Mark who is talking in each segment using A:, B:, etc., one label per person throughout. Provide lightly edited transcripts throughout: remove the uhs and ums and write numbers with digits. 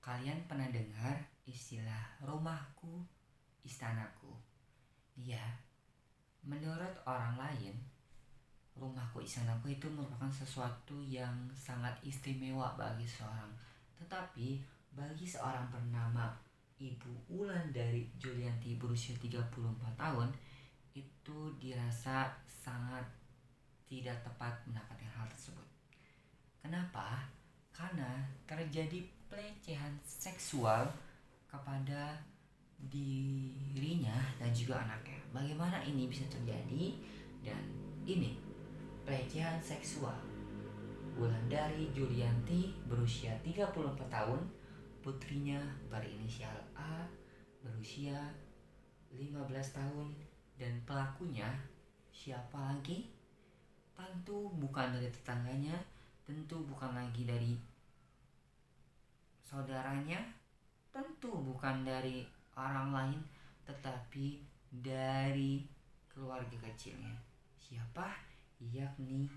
A: Kalian pernah dengar istilah rumahku, istanaku? Iya, menurut orang lain, rumahku, istanaku itu merupakan sesuatu yang sangat istimewa bagi seorang. Tetapi bagi seorang bernama Ibu Wulandari Julianti berusia 34 tahun, itu dirasa sangat tidak tepat mendapatkan hal tersebut. Kenapa? Karena terjadi pelecehan seksual kepada dirinya dan juga anaknya. Bagaimana ini bisa terjadi? Dan ini pelecehan seksual Wulandari Julianti berusia 34 tahun, putrinya berinisial A berusia 15 tahun, dan pelakunya siapa lagi? Tentu bukan dari tetangganya, tentu bukan lagi dari saudaranya, tentu bukan dari orang lain, tetapi dari keluarga kecilnya. Siapa? Yakni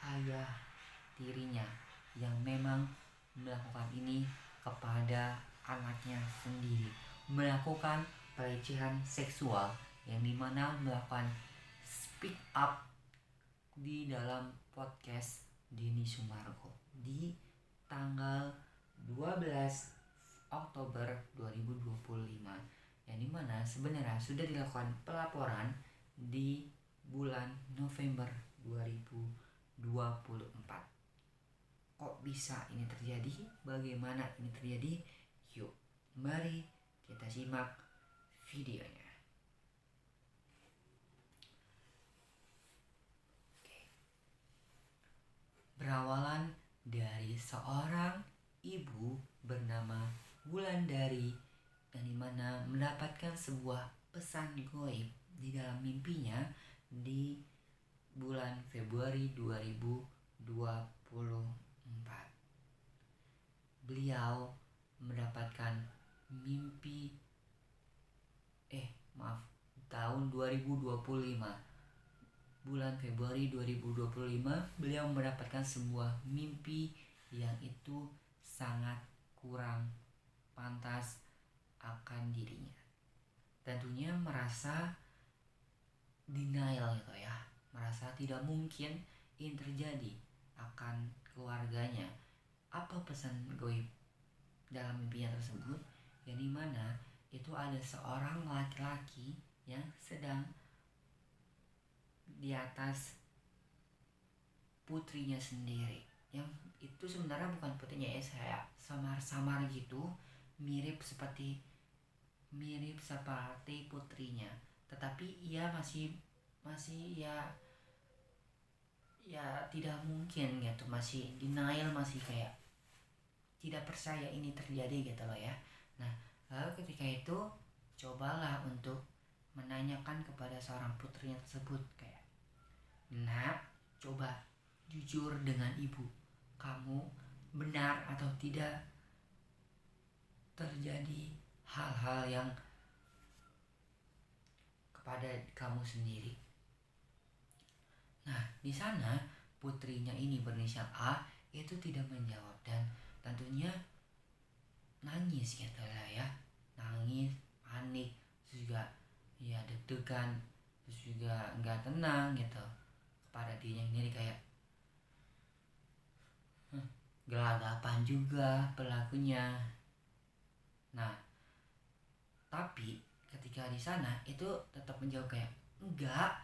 A: ayah tirinya yang memang melakukan ini kepada anaknya sendiri, melakukan pelecehan seksual yang dimana melakukan speak up di dalam podcast Denny Sumargo di tanggal 12 Oktober 2025, yang dimana sebenarnya sudah dilakukan pelaporan di bulan November 2024. Kok bisa ini terjadi? Bagaimana ini terjadi? Yuk, mari kita simak videonya. Berawalan dari seorang ibu bernama Wulandari, yang dimana mendapatkan sebuah pesan goib di dalam mimpinya di bulan Februari 2024. Beliau mendapatkan mimpi tahun 2025, bulan Februari 2025, beliau mendapatkan sebuah mimpi yang itu sangat kurang pantas akan dirinya. Tentunya merasa denial gitu ya, merasa tidak mungkin ini terjadi akan keluarganya. Apa pesan goib dalam mimpinya tersebut? Yang dimana itu ada seorang laki-laki yang sedang di atas putrinya sendiri, yang itu sebenarnya bukan putrinya ya, saya samar-samar gitu, mirip seperti putrinya, tetapi ia masih ya tidak mungkin gitu, masih denial, masih kayak tidak percaya ini terjadi gitu loh ya. Nah, lalu ketika itu cobalah untuk menanyakan kepada seorang putrinya tersebut kayak, "Nak, coba jujur dengan ibu, kamu benar atau tidak terjadi hal-hal yang kepada kamu sendiri?" Nah, di sana putrinya ini berinisial A itu tidak menjawab, dan tentunya nangis gitu lah ya, nangis, panik, terus juga ya deg-degan, terus juga nggak tenang gitu kepada dirinya sendiri, kayak gelagapan juga pelakunya. Nah, tapi ketika di sana itu tetap menjawab kayak, "Enggak,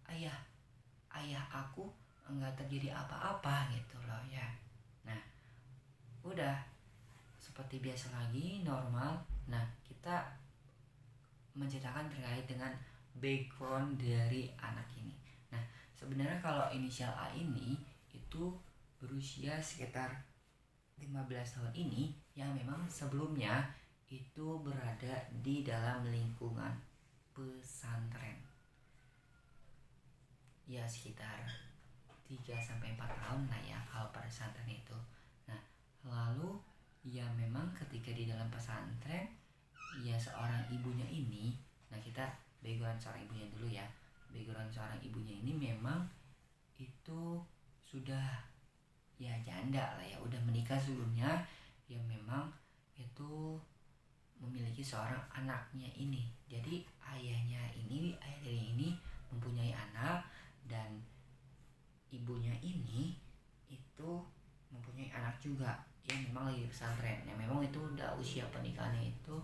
A: ayah aku enggak terjadi apa-apa," gitu loh ya. Nah, udah seperti biasa lagi, normal. Nah, kita menceritakan terkait dengan background dari anak ini. Nah, sebenarnya kalau inisial A ini itu berusia sekitar 15 tahun ini, yang memang sebelumnya itu berada di dalam lingkungan pesantren. Ya sekitar 3-4 tahun lah ya kalau pada pesantren itu. Nah, lalu ya memang ketika di dalam pesantren, ya seorang ibunya ini, nah kita background seorang ibunya dulu ya. Background seorang ibunya ini memang itu sudah ya janda lah ya, udah menikah sebelumnya, yang memang seorang anaknya ini. Jadi ayah dari ini mempunyai anak, dan ibunya ini itu mempunyai anak juga yang memang lagi di pesantren. Yang memang itu udah usia pernikahannya itu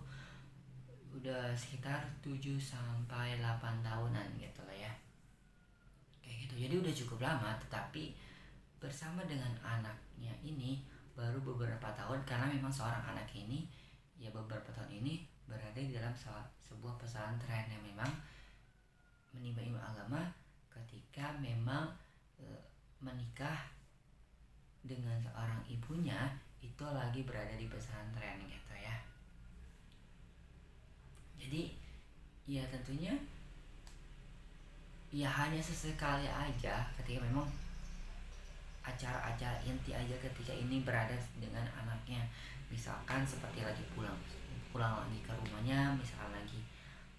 A: udah sekitar 7 sampai 8 tahunan gitu lah ya. Kayak gitu. Jadi udah cukup lama, tetapi bersama dengan anaknya ini baru beberapa tahun, karena memang seorang anak ini ya beberapa tahun ini berada di dalam sebuah pesantren yang memang menimba ilmu agama ketika memang menikah dengan seorang ibunya itu lagi berada di pesantren gitu ya. Jadi ya tentunya ya hanya sesekali aja ketika memang acara-acara inti aja ketika ini berada dengan anaknya, misalkan seperti lagi pulang lagi ke rumahnya, misalkan lagi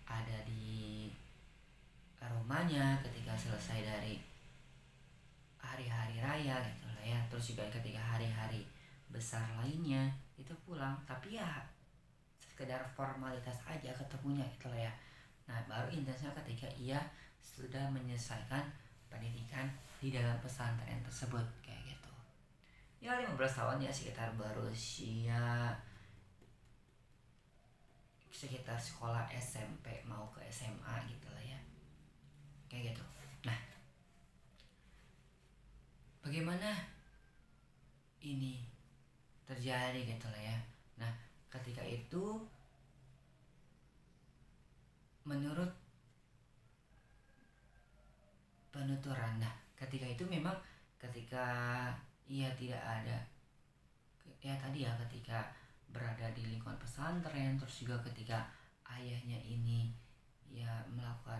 A: ada di rumahnya ketika selesai dari hari-hari raya gitu lah ya. Terus juga ketika hari-hari besar lainnya itu pulang, tapi ya sekedar formalitas aja ketemunya gitu lah ya. Nah baru intensnya ketika ia sudah menyelesaikan pendidikan di dalam pesantren tersebut kayak gitu. Ya 15 tahun ya, sekitar baru usia sekitar sekolah SMP mau ke SMA gitu lah ya, kayak gitu. Nah bagaimana ini terjadi gitu lah ya. Nah ketika itu menurut penuturan, nah ketika itu memang ketika ia tidak ada ya tadi ya, ketika berada di lingkungan pesantren, terus juga ketika ayahnya ini ya melakukan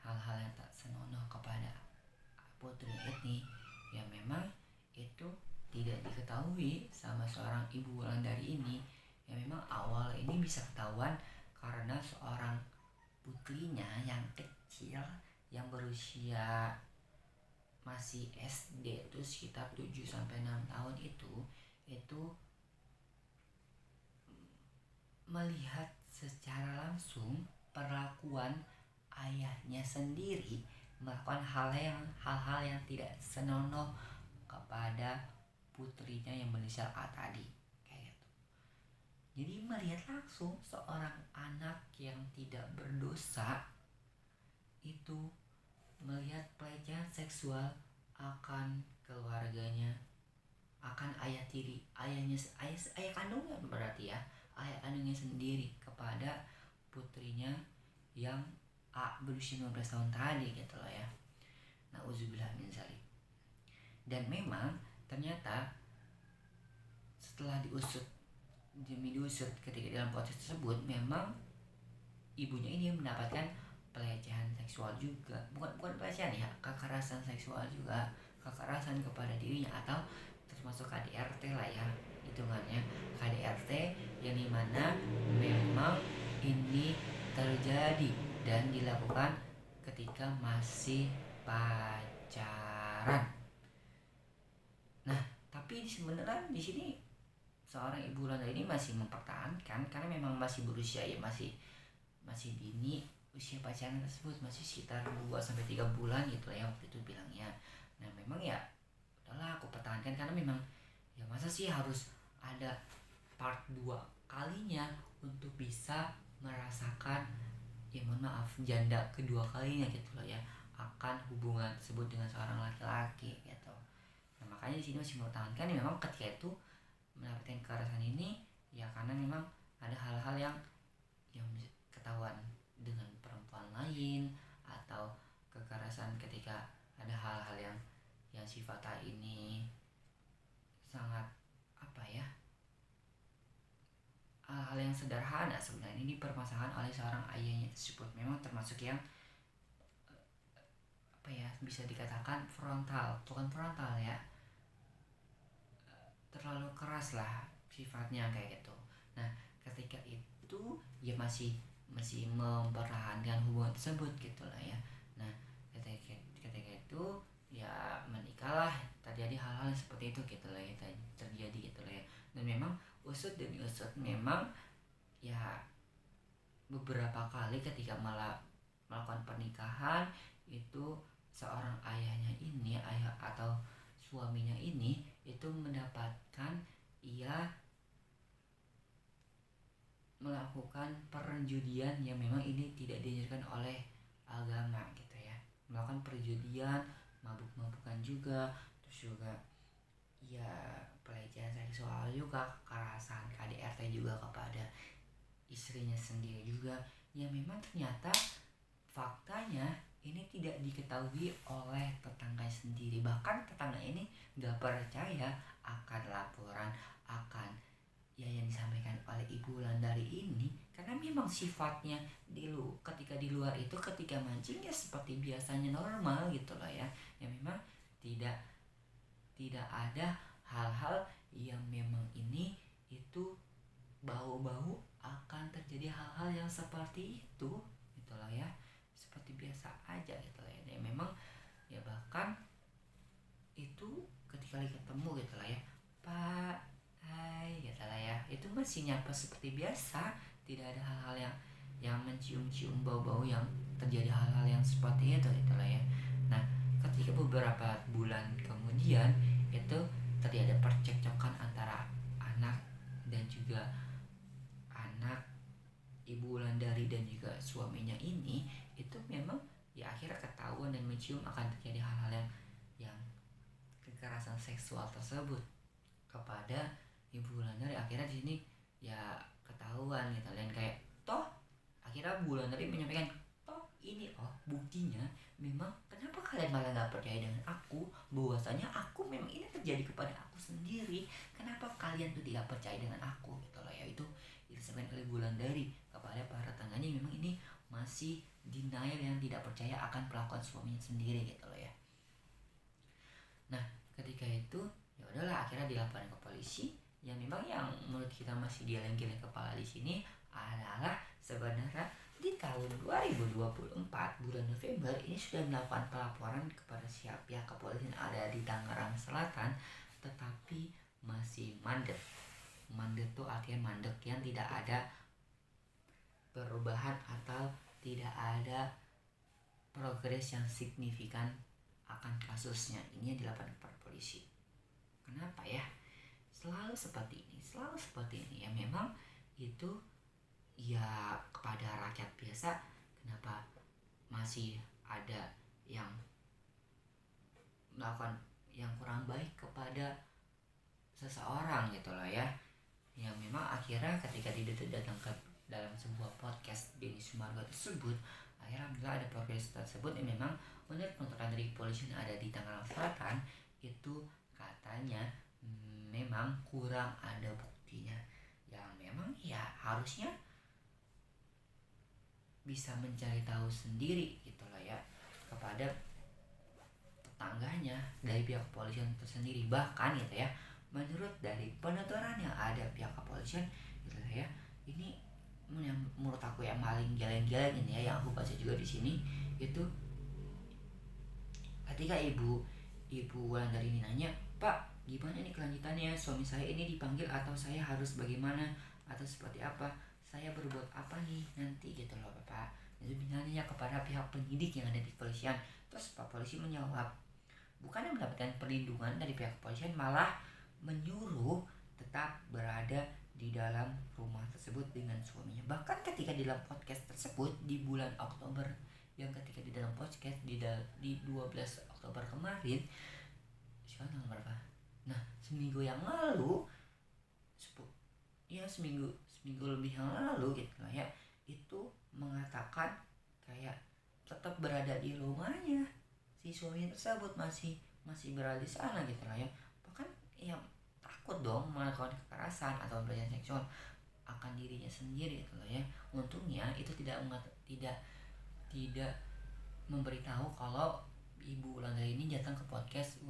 A: hal-hal yang tak senonoh kepada putri ini, ya memang itu tidak diketahui sama seorang ibu Wulandari ini. Ya memang awal ini bisa ketahuan karena seorang putrinya yang kecil yang berusia masih SD itu sekitar 7 sampai 6 tahun itu melihat secara langsung perlakuan ayahnya sendiri melakukan hal-hal yang tidak senonoh kepada putrinya yang berinisial A tadi kayak gitu. Jadi melihat langsung seorang anak yang tidak berdosa itu melihat pelecehan seksual akan keluarganya, akan ayah kandungnya, berarti ya ayah kandungnya sendiri kepada putrinya yang berusia 15 tahun tadi gitu loh ya. Nauzubillah min zalik. Dan memang ternyata setelah diusut ketika dalam proses tersebut, memang ibunya ini mendapatkan pelecehan seksual juga, bukan pelecehan ya, kekerasan seksual juga, kekerasan kepada dirinya, atau termasuk KDRT lah ya hitungannya, KDRT yang dimana memang ini terjadi dan dilakukan ketika masih pacaran. Nah tapi sebenarnya di sini seorang ibu Landa ini masih mempertahankan karena memang masih berusia ya, masih dini usia pacaran tersebut, masih sekitar 2-3 bulan gitu ya waktu itu bilangnya. Nah memang ya udahlah aku pertahankan karena memang ya masa sih harus ada part 2 kalinya untuk bisa merasakan ya mohon maaf janda kedua kalinya gitu loh ya akan hubungan tersebut dengan seorang laki-laki gitu. Nah makanya di sini masih mempertahankan ya, memang ketika itu mendapatkan kekerasan ini ya karena memang ada hal-hal yang ketahuan dengan perempuan lain, atau kekerasan ketika ada hal-hal yang sifatnya ini sangat apa ya, hal-hal yang sederhana sebenarnya ini dipermasalahkan oleh seorang ayahnya tersebut. Memang termasuk yang apa ya, bisa dikatakan bukan frontal ya, terlalu keras lah sifatnya kayak gitu. Nah ketika itu ya masih mempertahankan hubungan tersebut gitu lah ya. Nah ketika itu ya menikahlah, terjadi hal-hal seperti itu gitu lah ya, terjadi gitu lah ya. Dan memang usut demi usut memang ya beberapa kali ketika melakukan pernikahan itu seorang ayah atau suaminya ini itu mendapatkan ia melakukan perjudian yang memang ini tidak dianjurkan oleh agama gitu ya. Melakukan perjudian, mabuk-mabukan juga, terus juga ya pelecehan seksual juga, kekerasan KDRT juga kepada istrinya sendiri juga, yang memang ternyata faktanya ini tidak diketahui oleh tetangga sendiri. Bahkan tetangga ini gak percaya akan laporan, akan yang disampaikan oleh Ibu Wulandari ini, karena memang sifatnya ketika di luar itu, ketika mancing ya seperti biasanya normal gitu loh ya, yang memang tidak tidak ada hal-hal yang memang ini itu bau-bau akan terjadi hal-hal yang seperti itu gitu loh ya, seperti biasa aja gitu loh ya. Dan memang ya bahkan itu ketika lagi ketemu gitu lah ya, Pak, hai gitu lah ya, itu masih nyapa seperti biasa, tidak ada hal-hal yang mencium-cium bau-bau yang terjadi hal-hal yang seperti itu gitu lah ya. Nah, ketika beberapa bulan kemudian itu terjadi percekcokan antara anak dan juga anak Ibu Wulandari dan juga suaminya ini, itu memang ya akhirnya ketahuan dan mencium akan terjadi hal-hal yang kekerasan seksual tersebut kepada Ibu Wulandari. Akhirnya di sini ya ketahuan gitu, dan kayak toh akhirnya Bu Wulandari menyampaikan, toh ini buktinya memang kenapa kalian malah nggak percaya dengan aku, bahwasanya aku memang ini terjadi kepada aku sendiri, kenapa kalian tuh tidak percaya dengan aku gitu loh ya. Itu disampaikan oleh Bu Wulandari kepada para tetangganya, memang ini masih denial yang tidak percaya akan pelakuan suaminya sendiri gitu loh ya. Nah, ketika itu ya udahlah akhirnya dilaporkan ke polisi. Yang memang yang menurut kita masih geleng-geleng kepala di sini adalah sebenarnya di tahun 2024 bulan November ini sudah melakukan pelaporan kepada pihak kepolisian ada di Tangerang Selatan, tetapi masih mandek. Mandek tuh artinya mandek yang tidak ada perubahan atau tidak ada progres yang signifikan akan kasusnya. Ini yang dilakukan kepada polisi. Kenapa ya? Selalu seperti ini ya, memang itu ya kepada rakyat biasa. Kenapa masih ada yang melakukan yang kurang baik kepada seseorang gitu loh ya, yang memang akhirnya ketika datang ke dalam sebuah podcast Denny Sumargo tersebut, akhirnya ada progres tersebut yang memang menurut penuntutan dari polisi yang ada di Tangerang Selatan itu katanya memang kurang ada buktinya, yang memang ya harusnya bisa mencari tahu sendiri gitu loh ya kepada tetangganya dari pihak kepolisian tersendiri. Bahkan gitu ya, menurut dari penuturan yang ada pihak kepolisian gitu ya, ini yang menurut aku yang paling geleng-geleng ini ya, yang aku baca juga di sini itu ketika ibu Wulandari ini nanya, Pak gimana nih kelanjutannya, suami saya ini dipanggil atau saya harus bagaimana atau seperti apa, saya berbuat apa nih nanti gitu loh Bapak. Itu binanya kepada pihak penyidik yang ada di kepolisian. Terus Pak polisi menjawab, bukannya mendapatkan perlindungan dari pihak kepolisian, malah menyuruh tetap berada di dalam rumah tersebut dengan suaminya. Bahkan ketika di dalam podcast tersebut di bulan Oktober, yang ketika di dalam podcast di 12 Oktober kemarin, sekarang tanggal berapa? Nah, seminggu yang lalu, seminggu lebih yang lalu gitu lah ya, itu mengatakan kayak tetap berada di rumahnya, si suami tersebut masih berada di sana gitu lah ya. Bahkan ya takut dong melakukan kekerasan atau pelecehan seksual akan dirinya sendiri gitu lah ya. Untungnya itu tidak memberitahu kalau Ibu Wulandari ini datang ke podcast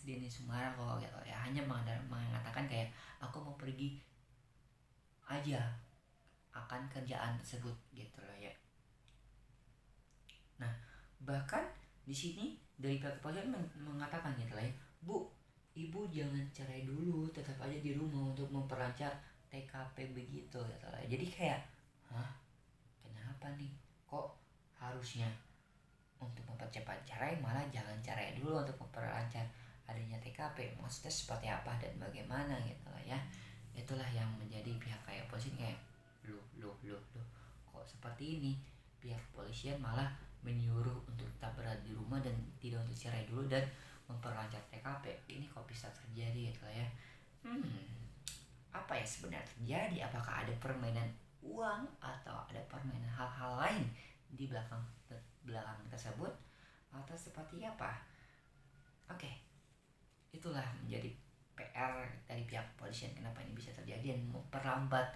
A: Denny Sumargo gitu ya, hanya mengatakan kayak aku mau pergi aja akan kerjaan tersebut gitu loh ya. Nah, bahkan di sini dari pihak kepolisian mengatakan gitu lah ya, Bu, Ibu jangan cerai dulu, tetap aja di rumah untuk memperlancar TKP begitu gitu lah. Jadi kayak hah, kenapa nih kok harusnya untuk mempercepat cerai malah jangan cerai dulu untuk memperlancar adanya TKP, maksudnya seperti apa dan bagaimana gitu lah ya. Itulah yang menjadi pihak kayak polisi kayak loh kok seperti ini, pihak kepolisian malah menyuruh untuk tetap berada di rumah dan tidak untuk cerai dulu dan memperlancar TKP. Ini kok bisa terjadi gitu lah ya. Apa ya sebenarnya terjadi? Apakah ada permainan uang atau ada permainan hal-hal lain di belakang tersebut atau seperti apa? Oke, itulah menjadi PR dari pihak kepolisian kenapa ini bisa terjadi dan memperlambat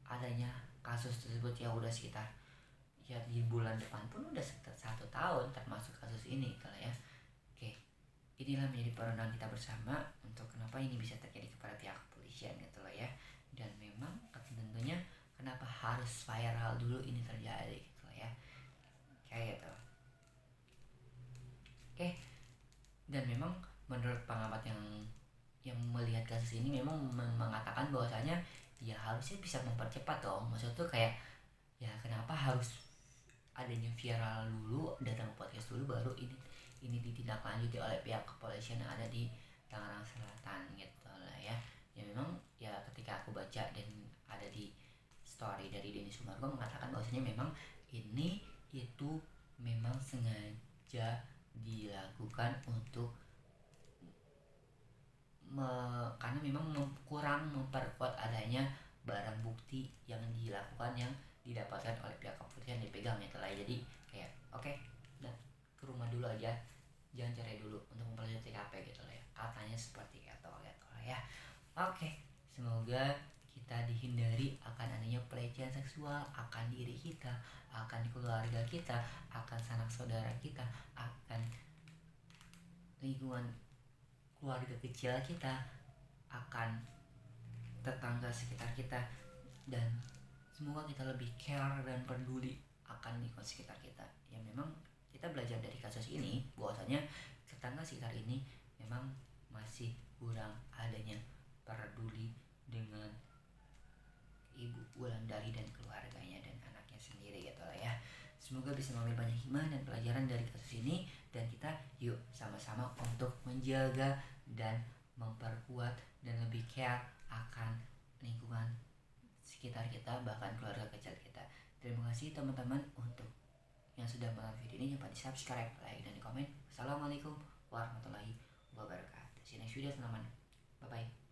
A: adanya kasus tersebut ya. Udah sekitar ya di bulan depan pun udah sekitar 1 tahun termasuk kasus ini gitu ya. Oke, inilah menjadi perenungan kita bersama untuk kenapa ini bisa terjadi kepada pihak kepolisian gitu loh ya. Dan memang tentunya kenapa harus viral dulu ini terjadi gitu loh ya, kayak gitu. Oke, dan memang menurut pengamat yang melihat kasus ini memang mengatakan bahwasanya ya harusnya bisa mempercepat dong. Maksudnya tuh kayak ya kenapa harus adanya viral dulu, datang ke podcast dulu baru ini ditindaklanjuti oleh pihak kepolisian yang ada di Tangerang Selatan gitu lah ya. Ya memang ya ketika aku baca dan ada di story dari Denny Sumargo mengatakan bahwasanya memang ini itu memang sengaja dilakukan untuk karena memang kurang memperkuat adanya barang bukti yang dilakukan yang didapatkan oleh pihak kepolisian dipegang gitu lah. Jadi kayak oke, udah ke rumah dulu aja, jangan cerai dulu untuk memperoleh TKP gitu lah ya, katanya seperti itu gitu lah ya. Oke, semoga kita dihindari akan adanya pelecehan seksual akan diri kita, akan keluarga kita, akan sanak saudara kita, akan lingkungan keluarga kecil kita, akan tetangga sekitar kita, dan semoga kita lebih care dan peduli akan lingkungan sekitar kita. Ya memang kita belajar dari kasus ini bahwasanya tetangga sekitar ini memang masih kurang adanya peduli dengan Ibu Wulandari dan keluarganya dan anaknya sendiri gitu lah ya. Semoga bisa mengambil banyak hikmah dan pelajaran dari kasus ini, dan kita yuk sama-sama untuk menjaga dan memperkuat dan lebih care akan lingkungan sekitar kita, bahkan keluarga kecil kita. Terima kasih teman-teman untuk yang sudah menonton video ini. Jangan lupa di subscribe, like, dan di komen. Assalamualaikum warahmatullahi wabarakatuh. See you next video teman-teman. Bye bye.